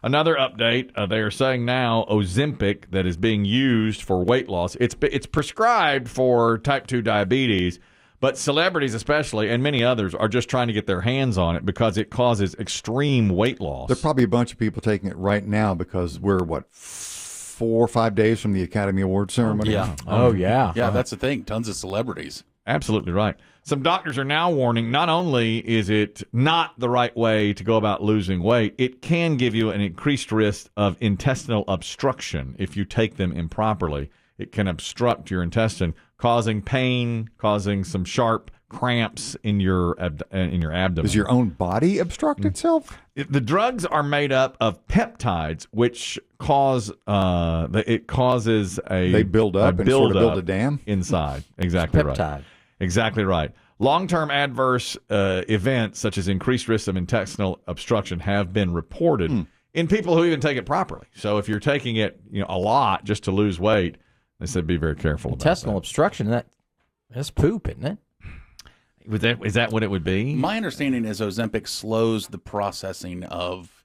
Another update, they are saying now Ozempic that is being used for weight loss, it's prescribed for type 2 diabetes, but celebrities especially, and many others, are just trying to get their hands on it because it causes extreme weight loss. There are probably a bunch of people taking it right now because we're, 4 or 5 days from the Academy Awards ceremony? Yeah. Oh, yeah. Yeah, that's the thing. Tons of celebrities. Absolutely right. Some doctors are now warning not only is it not the right way to go about losing weight, it can give you an increased risk of intestinal obstruction if you take them improperly. It can obstruct your intestine, causing pain, causing some sharp cramps in your abdomen. Does your own body obstruct itself? The drugs are made up of peptides, which causes They build up and sort of build a dam? inside. Exactly right. Peptide. Exactly right. Long-term adverse events such as increased risk of intestinal obstruction have been reported in people who even take it properly. So if you're taking it, a lot just to lose weight, they said be very careful about that. Intestinal obstruction, that's poop, isn't it? Is that what it would be? My understanding is Ozempic slows the processing of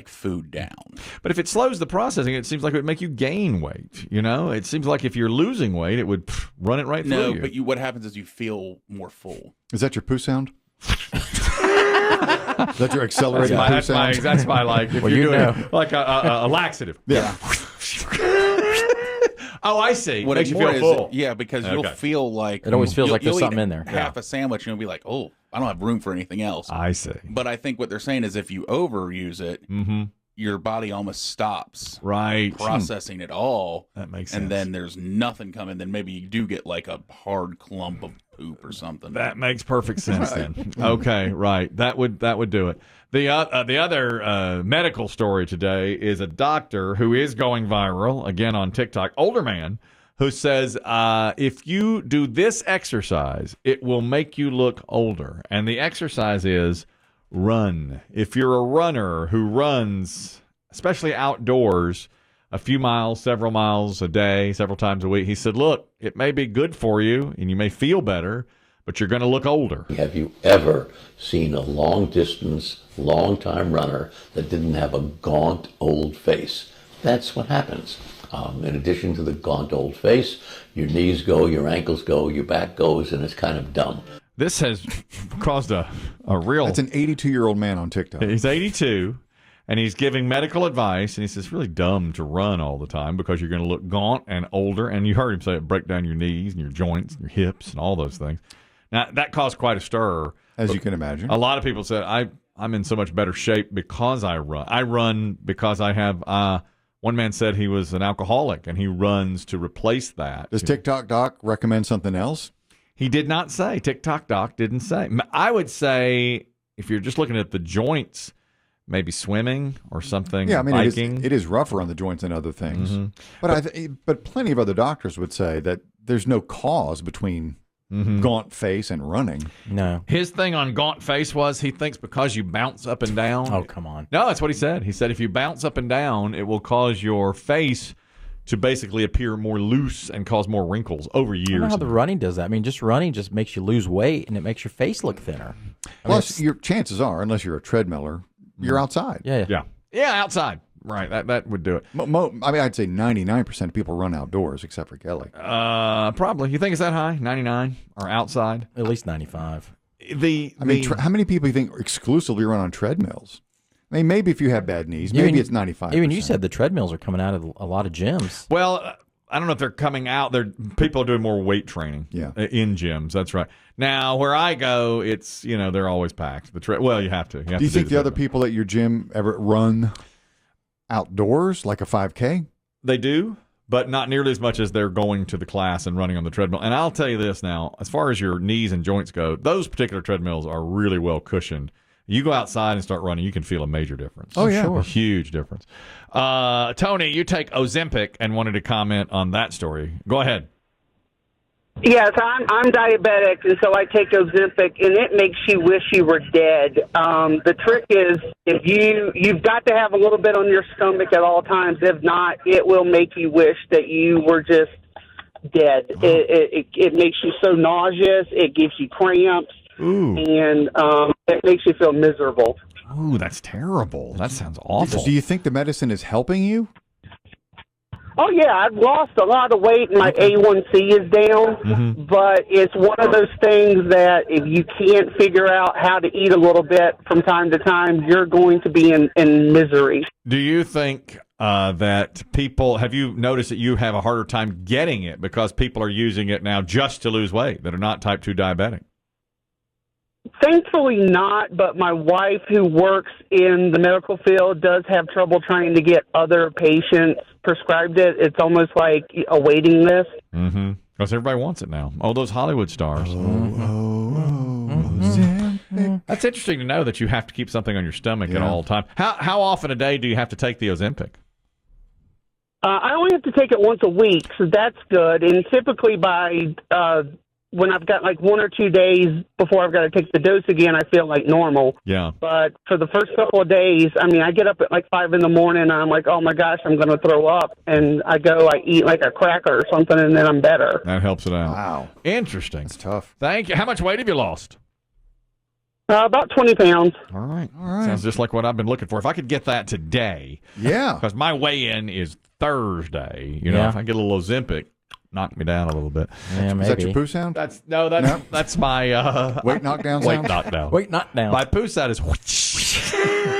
food down. But if it slows the processing, it seems like it would make you gain weight. It seems like if you're losing weight, it would run it right through you. No, but what happens is you feel more full. Is that your poo sound? Is that your accelerated poo sound? That's my if Well, you're doing like a laxative. Yeah. Oh, I see. What Makes you more feel is full. because you'll feel like It always feels like there's you'll something eat in there. Half a sandwich, and you'll be like, oh, I don't have room for anything else. I see. But I think what they're saying is if you overuse it, your body almost stops processing it all. That makes sense. And then there's nothing coming. Then maybe you do get like a hard clump of poop or something. That makes perfect sense then. Okay, right. That would do it. The other medical story today is a doctor who is going viral, again on TikTok, older man, who says if you do this exercise, it will make you look older. And the exercise is run. If you're a runner who runs, especially outdoors, a few miles, several miles a day, several times a week, he said, look, it may be good for you and you may feel better, but you're going to look older. Have you ever seen a long-distance, long-time runner that didn't have a gaunt, old face? That's what happens. In addition to the gaunt, old face, your knees go, your ankles go, your back goes, and it's kind of dumb. This has caused a real... That's an 82-year-old man on TikTok. He's 82, and he's giving medical advice, and he says it's really dumb to run all the time because you're going to look gaunt and older, and you heard him say it break down your knees and your joints and your hips and all those things. Now, that caused quite a stir. As you can imagine. A lot of people said, I'm in so much better shape because I run. I run because I have... one man said he was an alcoholic, and he runs to replace that. Does TikTok Doc recommend something else? He did not say. TikTok Doc didn't say. I would say if you're just looking at the joints, maybe swimming or something. Yeah, I mean, biking. it is rougher on the joints than other things. Mm-hmm. But plenty of other doctors would say that there's no cause between gaunt face and running. No. His thing on gaunt face was he thinks because you bounce up and down. Oh, come on. No, that's what he said. He said if you bounce up and down, it will cause your face to basically appear more loose and cause more wrinkles over years. I don't know how the running does that. I mean, just running just makes you lose weight, and it makes your face look thinner. Plus, your chances are, unless you're a treadmiller, you're outside. Yeah. Yeah, outside. Right, that would do it. I mean, I'd say 99% of people run outdoors, except for Kelly. Probably. You think it's that high? 99 or outside? At least 95. How many people do you think exclusively run on treadmills? I mean, maybe if you have bad knees, maybe it's 95%. Even you said the treadmills are coming out of a lot of gyms. Well, I don't know if they're coming out. People are doing more weight training in gyms. That's right. Now, where I go, it's, they're always packed. You have to. Do you think the other people at your gym ever run outdoors, like a 5K? They do, but not nearly as much as they're going to the class and running on the treadmill. And I'll tell you this now, as far as your knees and joints go, those particular treadmills are really well cushioned. You go outside and start running, you can feel a major difference. Oh, yeah. Sure. A huge difference. Tony, you take Ozempic and wanted to comment on that story. Go ahead. Yes, I'm diabetic, and so I take Ozempic, and it makes you wish you were dead. The trick is if you've got to have a little bit on your stomach at all times. If not, it will make you wish that you were just dead. It makes you so nauseous. It gives you cramps. Ooh. And it makes you feel miserable. Ooh, that's terrible. That sounds awful. Do you think the medicine is helping you? Oh, yeah, I've lost a lot of weight and my A1C is down, but it's one of those things that if you can't figure out how to eat a little bit from time to time, you're going to be in misery. Do you think that people, have you noticed that you have a harder time getting it because people are using it now just to lose weight that are not type 2 diabetic? Thankfully not, but my wife, who works in the medical field, does have trouble trying to get other patients prescribed it. It's almost like a waiting list. Mm-hmm. Because everybody wants it now. Oh, those Hollywood stars. That's interesting to know that you have to keep something on your stomach at all times. How often a day do you have to take the Ozempic? I only have to take it once a week, so that's good. And typically by when I've got like 1 or 2 days before I've got to take the dose again, I feel like normal. Yeah. But for the first couple of days, I mean, I get up at like 5 in the morning, and I'm like, oh my gosh, I'm going to throw up. And I eat like a cracker or something, and then I'm better. That helps it out. Wow. Interesting. That's tough. Thank you. How much weight have you lost? About 20 pounds. All right. Sounds just like what I've been looking for. If I could get that today. Yeah. Because my weigh-in is Thursday. You know, if I get a little Ozempic, knock me down a little bit. Yeah, maybe. Is that your poo sound? That's my weight knockdown weight sound? knockdown. Weight knockdown. My poo sound is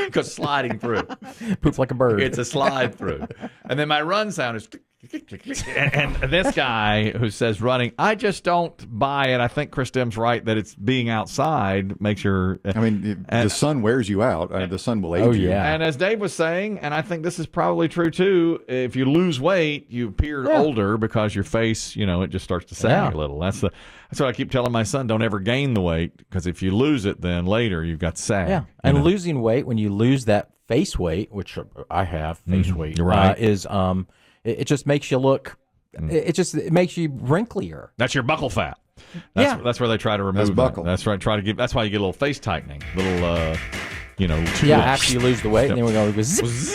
because sliding through. Poops like a bird. It's a slide through. And then my run sound is and this guy who says running, I just don't buy it. I think Chris Demm's right that it's being outside makes your... I mean, the sun wears you out. The sun will age you. Yeah. And as Dave was saying, and I think this is probably true too, if you lose weight, you appear older because your face, it just starts to sag a little. That's what I keep telling my son, don't ever gain the weight, because if you lose it, then later you've got sag. Yeah, and losing weight, when you lose that face weight, which I have face weight, right. is it just makes you look, it makes you wrinklier. That's your buckle fat. That's where they try to remove buckle. That's right. That's why you get a little face tightening, little after you lose the weight, and then we're going to go zzz.